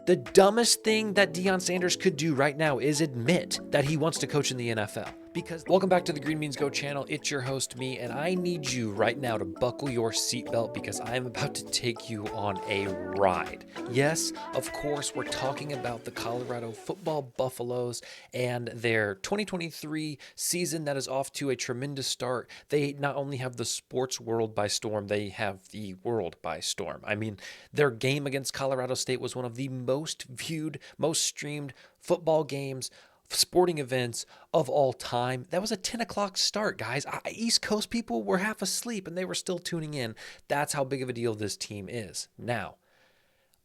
The dumbest thing that Deion Sanders could do right now is admit that he wants to coach in the NFL. Because welcome back to the Green Beans Go channel. It's your host, me, and I need you right now to buckle your seatbelt because I'm about to take you on a ride. Yes, of course, we're talking about the Colorado football Buffaloes and their 2023 season that is off to a tremendous start. They not only have the sports world by storm, they have the world by storm. I mean, their game against Colorado State was one of the most viewed, most streamed football games, sporting events of all time. That was a 10 o'clock start, guys. East Coast people were half asleep and they were still tuning in. That's how big of a deal this team is. Now,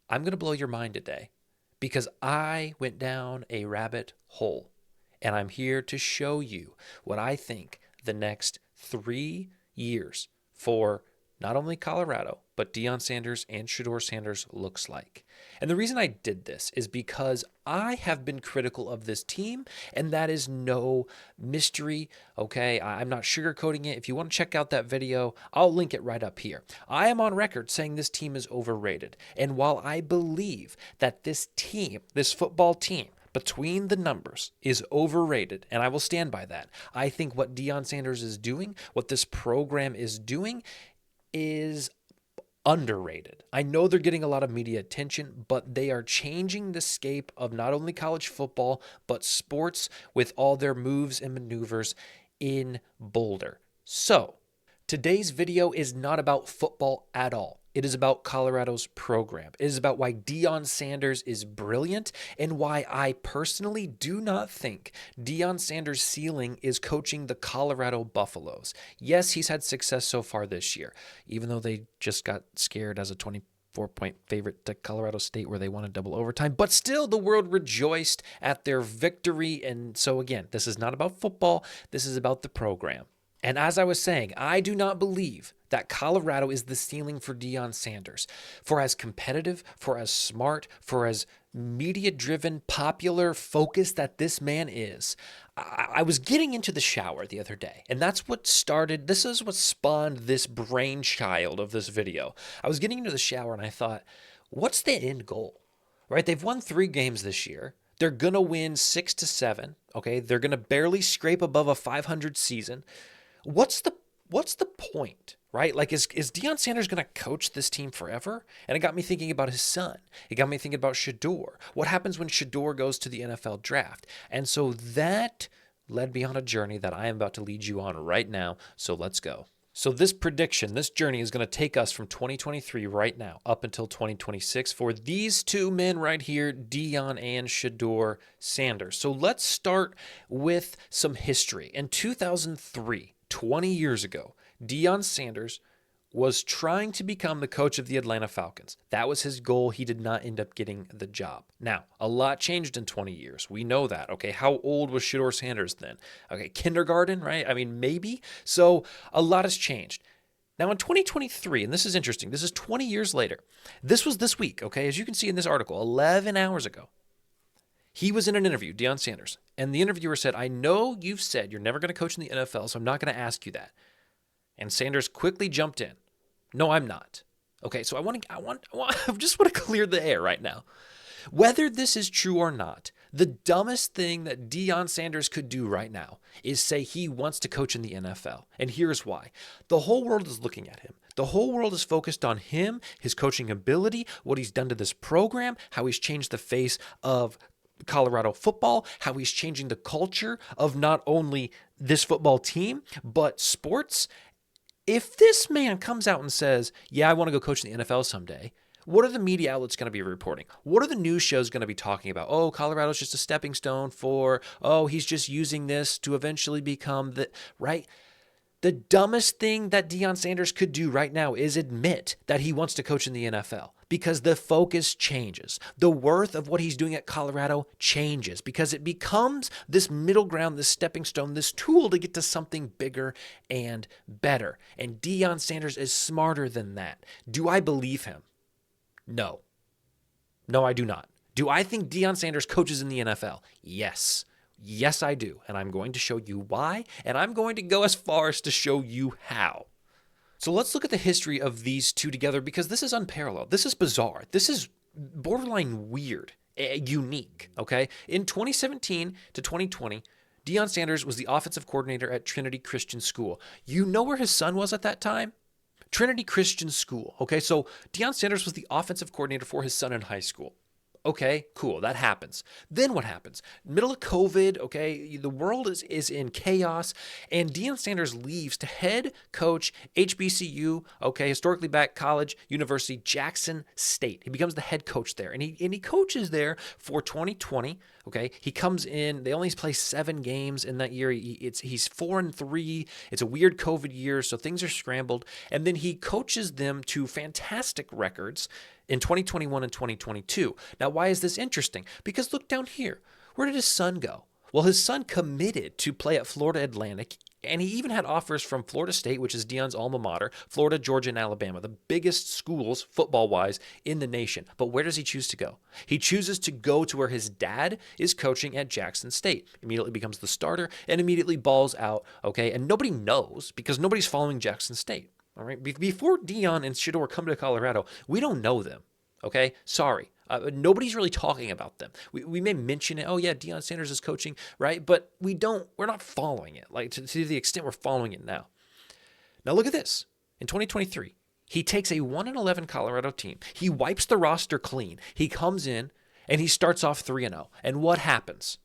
I'm going to blow your mind today because I went down a rabbit hole and I'm here to show you what I think the next 3 years for not only Colorado, but Deion Sanders and Shedeur Sanders looks like. And the reason I did this is because I have been critical of this team, and that is no mystery, okay? I'm not sugarcoating it. If you want to check out that video, I'll link it right up here. I am on record saying this team is overrated. And while I believe that this team, this football team, between the numbers is overrated, and I will stand by that. I think what Deion Sanders is doing, what this program is doing, is underrated. I know they're getting a lot of media attention, but they are changing the scape of not only college football, but sports with all their moves and maneuvers in Boulder. So, today's video is not about football at all. It is about Colorado's program. It is about why Deion Sanders is brilliant and why I personally do not think Deion Sanders' ceiling is coaching the Colorado Buffaloes. Yes, he's had success so far this year, even though they just got scared as a 24-point favorite to Colorado State where they won a double overtime. But still, the world rejoiced at their victory. And so again, this is not about football. This is about the program. And as I was saying, I do not believe that Colorado is the ceiling for Deion Sanders. For as competitive, for as smart, for as media-driven, popular, focused that this man is, I was getting into the shower the other day, and that's what started, this is what spawned this brainchild of this video. I was getting into the shower and I thought, what's the end goal? Right? They've won 3 games this year. They're going to win 6 to 7, okay? They're going to barely scrape above a 500 season. What's the point, right? Like, is Deion Sanders going to coach this team forever? And it got me thinking about his son. It got me thinking about Shedeur. What happens when Shedeur goes to the NFL draft? And so that led me on a journey that I am about to lead you on right now. So let's go. So this prediction, this journey is going to take us from 2023 right now up until 2026 for these two men right here, Deion and Shedeur Sanders. So let's start with some history. In 2003, 20 years ago, Deion Sanders was trying to become the coach of the Atlanta Falcons. That was his goal. He did not end up getting the job. Now, a lot changed in 20 years. We know that, okay? How old was Shedeur Sanders then? Okay, kindergarten, right? I mean, maybe. So a lot has changed. Now, in 2023, and this is interesting, this is 20 years later. This was this week, okay? As you can see in this article, 11 hours ago. He was in an interview, Deion Sanders, and the interviewer said, I know you've said you're never going to coach in the NFL, so I'm not going to ask you that. And Sanders quickly jumped in. No, I'm not. Okay, so I just want to clear the air right now. Whether this is true or not, the dumbest thing that Deion Sanders could do right now is say he wants to coach in the NFL. And here's why. The whole world is looking at him. The whole world is focused on him, his coaching ability, what he's done to this program, how he's changed the face of Colorado football, how he's changing the culture of not only this football team, but sports. If this man comes out and says, yeah, I want to go coach in the NFL someday, what are the media outlets going to be reporting? What are the news shows going to be talking about? Oh, Colorado's just a stepping stone for, oh, he's just using this to eventually become the, right? The dumbest thing that Deion Sanders could do right now is admit that he wants to coach in the NFL because the focus changes. The worth of what he's doing at Colorado changes because it becomes this middle ground, this stepping stone, this tool to get to something bigger and better. And Deion Sanders is smarter than that. Do I believe him? No. No, I do not. Do I think Deion Sanders coaches in the NFL? Yes. Yes, I do. And I'm going to show you why, and I'm going to go as far as to show you how. So let's look at the history of these two together because this is unparalleled. This is bizarre. This is borderline weird, unique, okay? In 2017 to 2020, Deion Sanders was the offensive coordinator at Trinity Christian School. You know where his son was at that time? Trinity Christian School, okay? So Deion Sanders was the offensive coordinator for his son in high school. Okay, cool. That happens. Then what happens? Middle of COVID, okay, the world is in chaos, and Deion Sanders leaves to head coach HBCU, okay, historically black college, university, Jackson State. He becomes the head coach there, and he coaches there for 2020. Okay, he comes in. They only play 7 games in that year. He's 4-3. It's a weird COVID year, so things are scrambled. And then he coaches them to fantastic records in 2021 and 2022. Now, why is this interesting? Because look down here. Where did his son go? Well, his son committed to play at Florida Atlantic, and he even had offers from Florida State, which is Deion's alma mater, Florida, Georgia, and Alabama, the biggest schools, football-wise, in the nation. But where does he choose to go? He chooses to go to where his dad is coaching at Jackson State. Immediately becomes the starter and immediately balls out, okay? And nobody knows because nobody's following Jackson State, all right? Before Deion and Shedeur come to Colorado, we don't know them, okay? Sorry. Nobody's really talking about them. We may mention it. Oh yeah, Deion Sanders is coaching, right? But we're not following it like to the extent we're following it now. Now look at this. In 2023, he takes a 1-11 Colorado team. He wipes the roster clean. He comes in and he starts off 3-0. And what happens?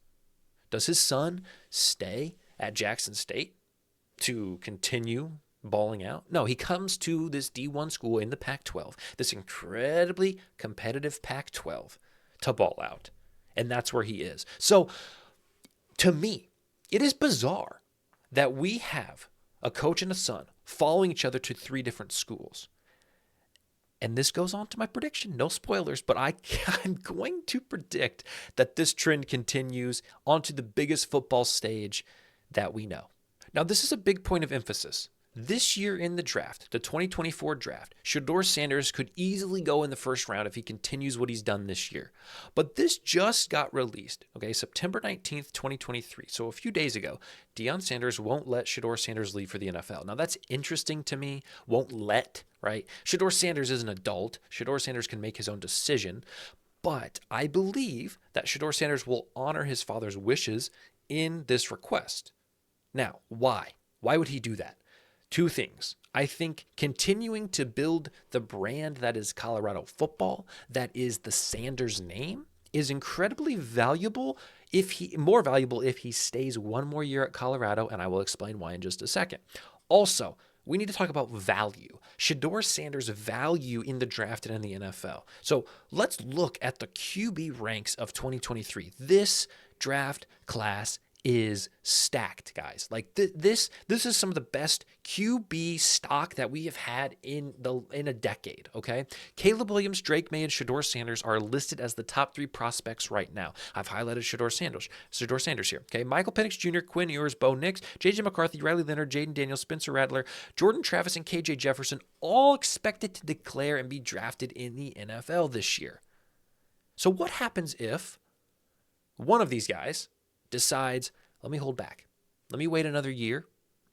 Does his son stay at Jackson State to continue balling out? No, he comes to this D1 school in the Pac-12, this incredibly competitive Pac-12, to ball out. And that's where he is. So, to me, it is bizarre that we have a coach and a son following each other to 3 different schools. And this goes on to my prediction. No spoilers, but I'm going to predict that this trend continues onto the biggest football stage that we know. Now, this is a big point of emphasis. This year in the draft, the 2024 draft, Shedeur Sanders could easily go in the first round if he continues what he's done this year. But this just got released, okay, September 19th, 2023. So a few days ago, Deion Sanders won't let Shedeur Sanders leave for the NFL. Now that's interesting to me. Won't let, right? Shedeur Sanders is an adult. Shedeur Sanders can make his own decision. But I believe that Shedeur Sanders will honor his father's wishes in this request. Now, why? Why would he do that? 2 things. I think continuing to build the brand that is Colorado football, that is the Sanders name, is incredibly valuable more valuable if he stays 1 more year at Colorado, and I will explain why in just a second. Also, we need to talk about value. Shedeur Sanders' value in the draft and in the NFL. So let's look at the QB ranks of 2023. This draft class is stacked, guys. Like this is some of the best QB stock that we have had in a decade, okay? Caleb Williams, Drake May, and Shedeur Sanders are listed as the top 3 prospects right now. I've highlighted Shedeur Sanders here, okay? Michael Penix Jr., Quinn Ewers, Bo Nix, J.J. McCarthy, Riley Leonard, Jaden Daniels, Spencer Rattler, Jordan Travis, and K.J. Jefferson, all expected to declare and be drafted in the NFL this year. So what happens if one of these guys decides, let me hold back. Let me wait another year,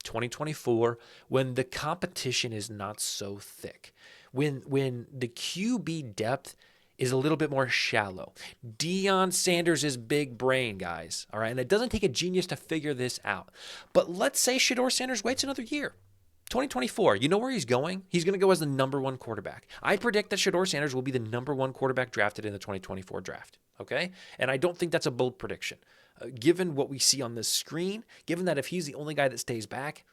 2024, when the competition is not so thick, when the QB depth is a little bit more shallow. Deion Sanders is big brain, guys, all right? And it doesn't take a genius to figure this out. But let's say Shedeur Sanders waits another year. 2024, you know where he's going? He's going to go as the number 1 quarterback. I predict that Shedeur Sanders will be the number 1 quarterback drafted in the 2024 draft, okay? And I don't think that's a bold prediction. Given what we see on this screen, given that if he's the only guy that stays back,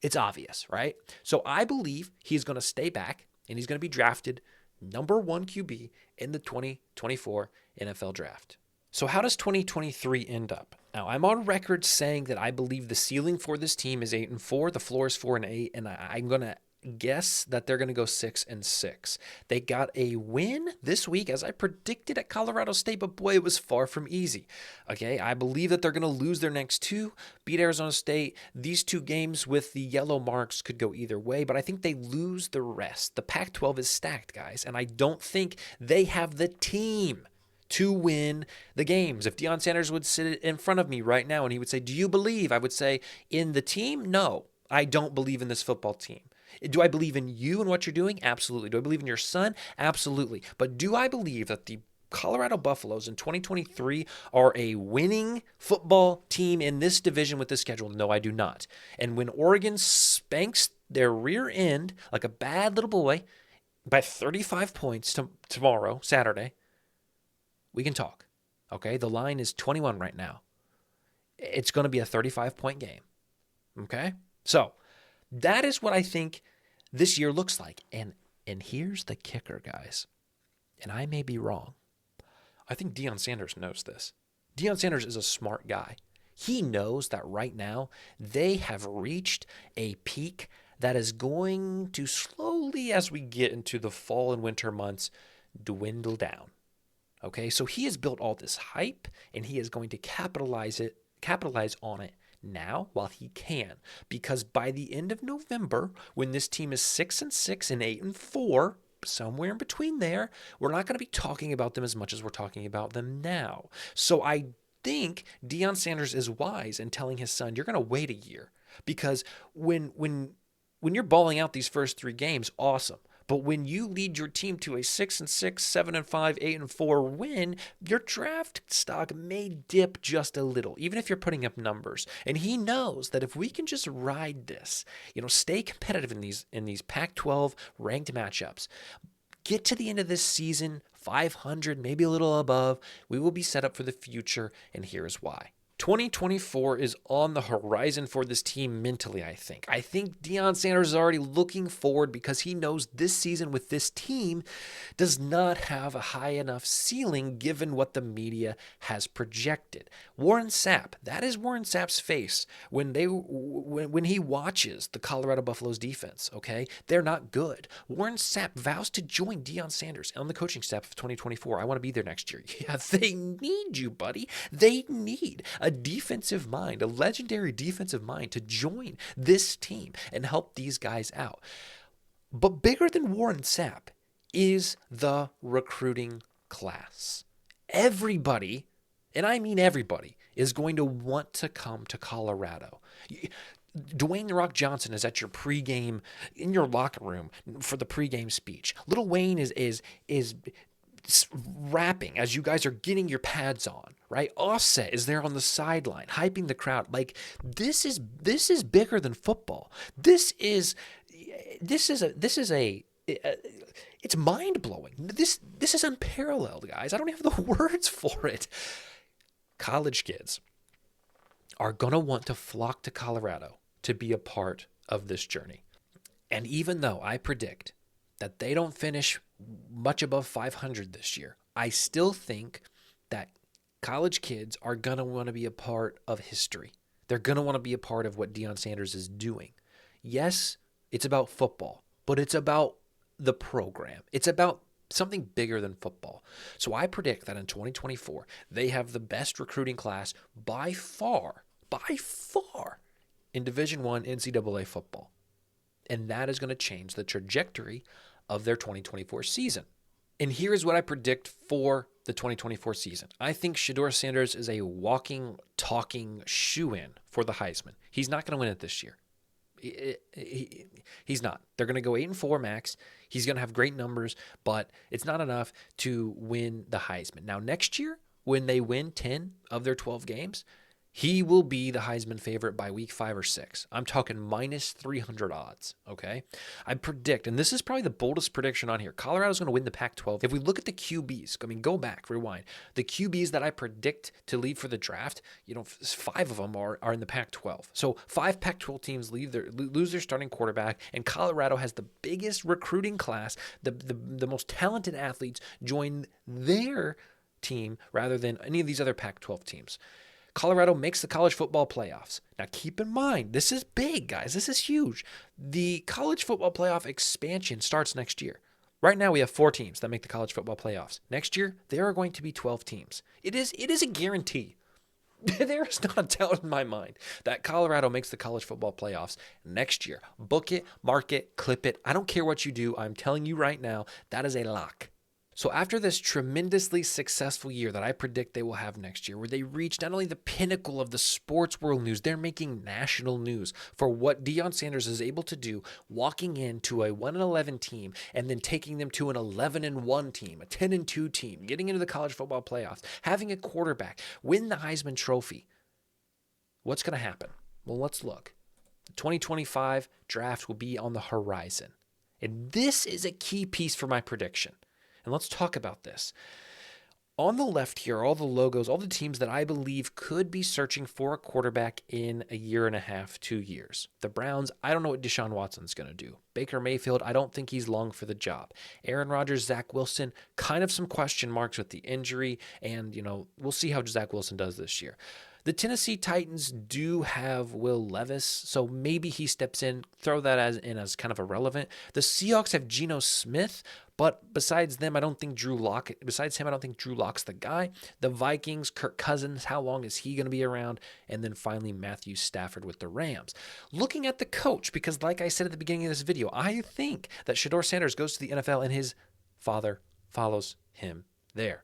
it's obvious, right? So I believe he's going to stay back and he's going to be drafted number 1 QB in the 2024 NFL draft. So how does 2023 end up? Now, I'm on record saying that I believe the ceiling for this team is 8-4, the floor is 4-8, and I'm going to guess that they're going to go 6-6. They got a win this week, as I predicted, at Colorado State, but boy, it was far from easy. Okay, I believe that they're going to lose their next 2, beat Arizona State. These 2 games with the yellow marks could go either way, but I think they lose the rest. The Pac-12 is stacked, guys, and I don't think they have the team to win the games. If Deion Sanders would sit in front of me right now and he would say, do you believe? I would say, in the team? No, I don't believe in this football team. Do I believe in you and what you're doing? Absolutely. Do I believe in your son? Absolutely. But do I believe that the Colorado Buffaloes in 2023 are a winning football team in this division with this schedule? No, I do not. And when Oregon spanks their rear end like a bad little boy by 35 points tomorrow, Saturday, we can talk. Okay? The line is 21 right now. It's going to be a 35-point game. Okay? So, that is what I think this year looks like. And here's the kicker, guys. And I may be wrong. I think Deion Sanders knows this. Deion Sanders is a smart guy. He knows that right now they have reached a peak that is going to slowly, as we get into the fall and winter months, dwindle down. Okay, so he has built all this hype, and he is going to capitalize on it now while he can. Because by the end of November, when this team is 6-6 and 8-4, somewhere in between there, we're not going to be talking about them as much as we're talking about them now. So I think Deion Sanders is wise in telling his son, you're going to wait a year. Because when you're balling out these first 3 games, awesome. But when you lead your team to a 6-6, 7-5, 8-4 win, your draft stock may dip just a little, even if you're putting up numbers. And he knows that if we can just ride this, stay competitive in these Pac-12 ranked matchups, get to the end of this season 500, maybe a little above, we will be set up for the future, and here's why. 2024 is on the horizon for this team mentally, I think. I think Deion Sanders is already looking forward because he knows this season with this team does not have a high enough ceiling given what the media has projected. Warren Sapp, that is Warren Sapp's face when he watches the Colorado Buffaloes defense, okay? They're not good. Warren Sapp vows to join Deion Sanders on the coaching staff of 2024. I want to be there next year. Yeah, they need you, buddy. They need a defensive mind, a legendary defensive mind to join this team and help these guys out. But bigger than Warren Sapp is the recruiting class. Everybody, and I mean everybody, is going to want to come to Colorado. Dwayne "The Rock" Johnson is at your pregame, in your locker room for the pregame speech. Lil Wayne is rapping as you guys are getting your pads on, right? Offset is there on the sideline, hyping the crowd. Like this is bigger than football. It's mind blowing. This is unparalleled, guys. I don't have the words for it. College kids are gonna want to flock to Colorado to be a part of this journey. And even though I predict that they don't finish much above 500 this year, I still think that college kids are going to want to be a part of history. They're going to want to be a part of what Deion Sanders is doing. Yes, it's about football, but it's about the program. It's about something bigger than football. So I predict that in 2024, they have the best recruiting class by far, in Division I NCAA football. And that is going to change the trajectory of their 2024 season. And here is what I predict for the 2024 season. I think Shedeur Sanders is a walking, talking shoe-in for the Heisman. He's not going to win it this year. He's not. They're going to go 8-4 max. He's going to have great numbers, but it's not enough to win the Heisman. Now, next year, when they win 10 of their 12 games, he will be the Heisman favorite by week 5 or 6. I'm talking minus 300 odds, okay? I predict, and this is probably the boldest prediction on here, Colorado's going to win the Pac-12. If we look at the QBs, go back, rewind. The QBs that I predict to leave for the draft, 5 of them are in the Pac-12. So 5 Pac-12 teams lose their starting quarterback, and Colorado has the biggest recruiting class. The most talented athletes join their team rather than any of these other Pac-12 teams. Colorado makes the college football playoffs. Now, keep in mind, this is big, guys. This is huge. The college football playoff expansion starts next year. Right now, we have 4 teams that make the college football playoffs. Next year, there are going to be 12 teams. It is a guarantee. There is not a doubt in my mind that Colorado makes the college football playoffs next year. Book it, mark it, clip it. I don't care what you do. I'm telling you right now, that is a lock. So after this tremendously successful year that I predict they will have next year, where they reach not only the pinnacle of the sports world news, they're making national news for what Deion Sanders is able to do, walking into a 1-11 team and then taking them to an 11-1 team, a 10-2 team, getting into the college football playoffs, having a quarterback, win the Heisman Trophy. What's going to happen? Well, let's look. The 2025 draft will be on the horizon. And this is a key piece for my prediction. And let's talk about this. On the left here, all the logos, all the teams that I believe could be searching for a quarterback in a year and a half, 2 years. The Browns, I don't know what Deshaun Watson's going to do. Baker Mayfield, I don't think he's long for the job. Aaron Rodgers, Zach Wilson, kind of some question marks with the injury. And, we'll see how Zach Wilson does this year. The Tennessee Titans do have Will Levis, so maybe he steps in. Throw that as kind of irrelevant. The Seahawks have Geno Smith, but besides him, I don't think Drew Lock's the guy. The Vikings, Kirk Cousins, how long is he going to be around? And then finally, Matthew Stafford with the Rams. Looking at the coach, because like I said at the beginning of this video, I think that Shedeur Sanders goes to the NFL and his father follows him there.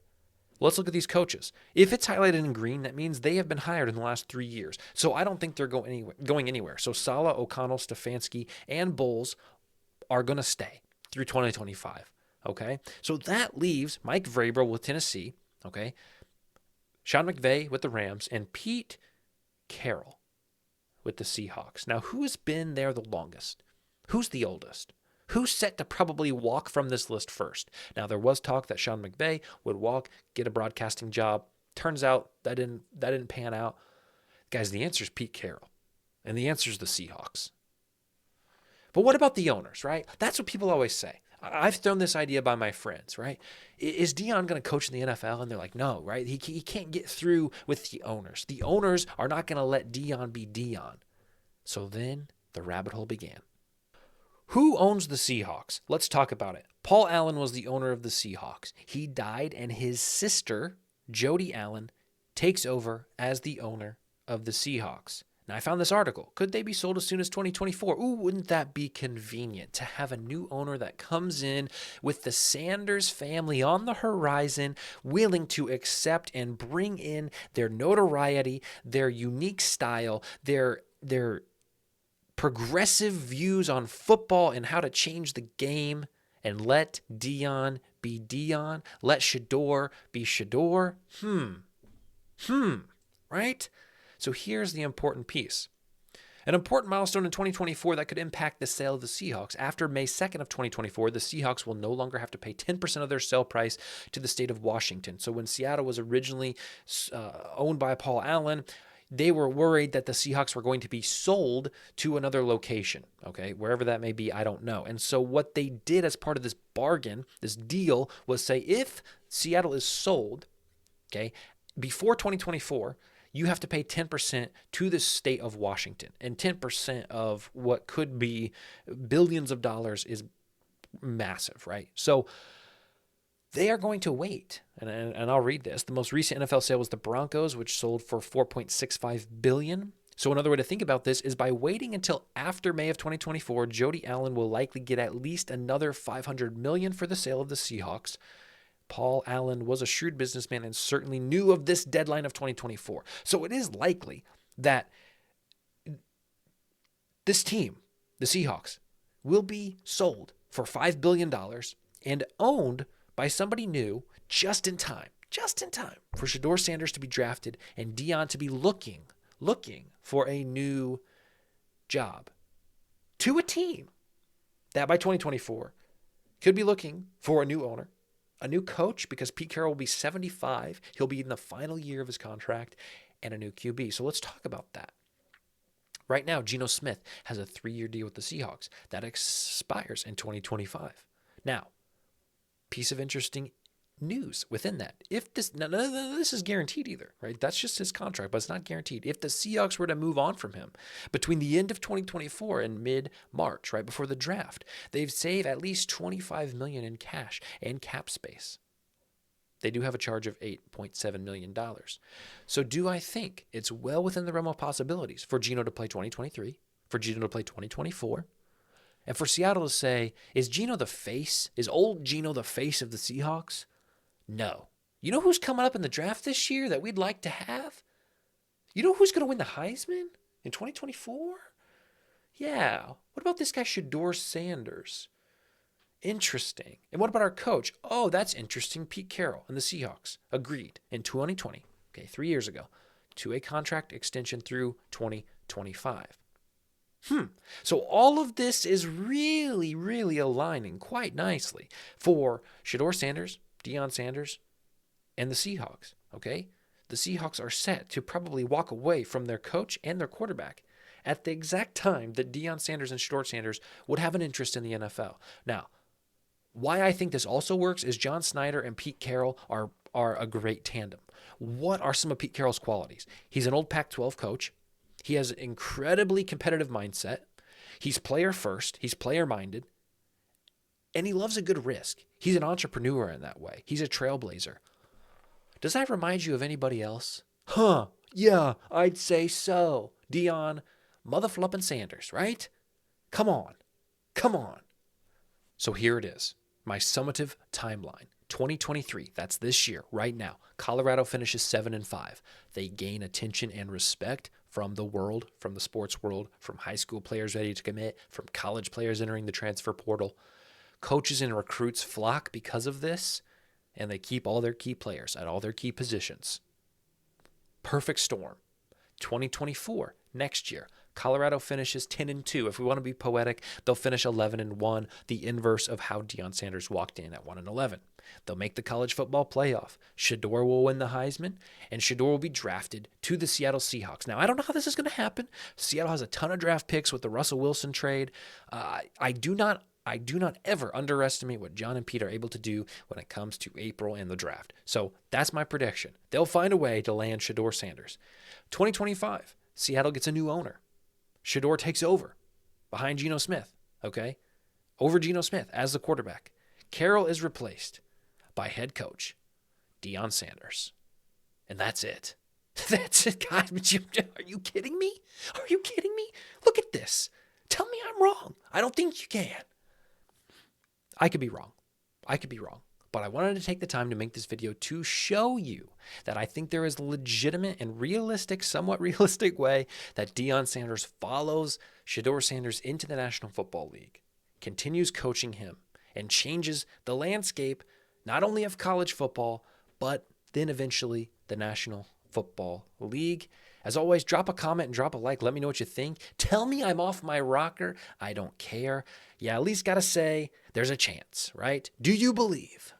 Let's look at these coaches. If it's highlighted in green, that means they have been hired in the last 3 years. So I don't think they're going anywhere. So Saleh, O'Connell, Stefanski, and Bowles are going to stay through 2025. Okay? So that leaves Mike Vrabel with Tennessee. Okay? Sean McVay with the Rams, and Pete Carroll with the Seahawks. Now, who has been there the longest? Who's the oldest? Who's set to probably walk from this list first? Now, there was talk that Sean McVay would walk, get a broadcasting job. Turns out that didn't pan out. Guys, the answer is Pete Carroll. And the answer is the Seahawks. But what about the owners, right? That's what people always say. I've thrown this idea by my friends, right? Is Deion going to coach in the NFL? And they're like, no, right? He can't get through with the owners. The owners are not going to let Deion be Deion. So then the rabbit hole began. Who owns the Seahawks? Let's talk about it. Paul Allen was the owner of the Seahawks. He died, and his sister, Jody Allen, takes over as the owner of the Seahawks. Now, I found this article. Could they be sold as soon as 2024? Ooh, wouldn't that be convenient to have a new owner that comes in with the Sanders family on the horizon, willing to accept and bring in their notoriety, their unique style, their progressive views on football and how to change the game, and let Deion be Deion, let Shedeur be Shedeur. Right? So here's the important piece. An important milestone in 2024 that could impact the sale of the Seahawks. After May 2nd of 2024, the Seahawks will no longer have to pay 10% of their sale price to the state of Washington. So when Seattle was originally owned by Paul Allen, they were worried that the Seahawks were going to be sold to another location, okay? Wherever that may be, I don't know. And so what they did as part of this bargain, this deal, was say if Seattle is sold, okay, before 2024, you have to pay 10% to the state of Washington. And 10% of what could be billions of dollars is massive, right? So they are going to wait, and I'll read this. The most recent NFL sale was the Broncos, which sold for $4.65 billion. So another way to think about this is by waiting until after May of 2024, Jody Allen will likely get at least another $500 million for the sale of the Seahawks. Paul Allen was a shrewd businessman and certainly knew of this deadline of 2024. So it is likely that this team, the Seahawks, will be sold for $5 billion and owned by somebody new just in time for Shedeur Sanders to be drafted and Deion to be looking for a new job to a team that by 2024 could be looking for a new owner, a new coach, because Pete Carroll will be 75. He'll be in the final year of his contract, and a new QB. So let's talk about that. Right now, Geno Smith has a 3-year deal with the Seahawks that expires in 2025. Now, piece of interesting news within that. If this, none of this is guaranteed either, right? That's just his contract, but it's not guaranteed. If the Seahawks were to move on from him between the end of 2024 and mid-March, right before the draft, they'd save at least $25 million in cash and cap space. They do have a charge of $8.7 million. So do I think it's well within the realm of possibilities for Geno to play 2023, for Geno to play 2024, And for Seattle to say, is Geno the face? Is old Geno the face of the Seahawks? No. You know who's coming up in the draft this year that we'd like to have? You know who's going to win the Heisman in 2024? Yeah. What about this guy, Shedeur Sanders? Interesting. And what about our coach? Oh, that's interesting. Pete Carroll and the Seahawks agreed in 2020, 3 years ago, to a contract extension through 2025. So all of this is really, really aligning quite nicely for Shedeur Sanders, Deion Sanders, and the Seahawks, okay? The Seahawks are set to probably walk away from their coach and their quarterback at the exact time that Deion Sanders and Shedeur Sanders would have an interest in the NFL. Now, why I think this also works is John Snyder and Pete Carroll are a great tandem. What are some of Pete Carroll's qualities? He's an old Pac-12 coach. He has an incredibly competitive mindset. He's player first. He's player minded. And he loves a good risk. He's an entrepreneur in that way. He's a trailblazer. Does that remind you of anybody else? Yeah, I'd say so. Deion motherfluppin' Sanders, right? Come on. So here it is. My summative timeline. 2023, that's this year, right now. Colorado finishes 7-5. They gain attention and respect from the world, from the sports world, from high school players ready to commit, from college players entering the transfer portal. Coaches and recruits flock because of this, and they keep all their key players at all their key positions. Perfect storm. 2024, next year. Colorado finishes 10-2. If we want to be poetic, they'll finish 11-1, the inverse of how Deion Sanders walked in at 1-11. They'll make the college football playoff. Shedeur will win the Heisman, and Shedeur will be drafted to the Seattle Seahawks. Now, I don't know how this is going to happen. Seattle has a ton of draft picks with the Russell Wilson trade. I do not ever underestimate what John and Pete are able to do when it comes to April and the draft. So that's my prediction. They'll find a way to land Shedeur Sanders. 2025, Seattle gets a new owner. Shedeur takes over behind Geno Smith, okay? Over Geno Smith as the quarterback. Carroll is replaced by head coach Deion Sanders. And that's it. That's it, guys. Are you kidding me? Are you kidding me? Look at this. Tell me I'm wrong. I don't think you can. I could be wrong. But I wanted to take the time to make this video to show you that I think there is a legitimate and realistic, somewhat realistic way that Deion Sanders follows Shedeur Sanders into the National Football League, continues coaching him, and changes the landscape not only of college football, but then eventually the National Football League. As always, drop a comment and drop a like. Let me know what you think. Tell me I'm off my rocker. I don't care. Yeah, at least got to say there's a chance, right? Do you believe?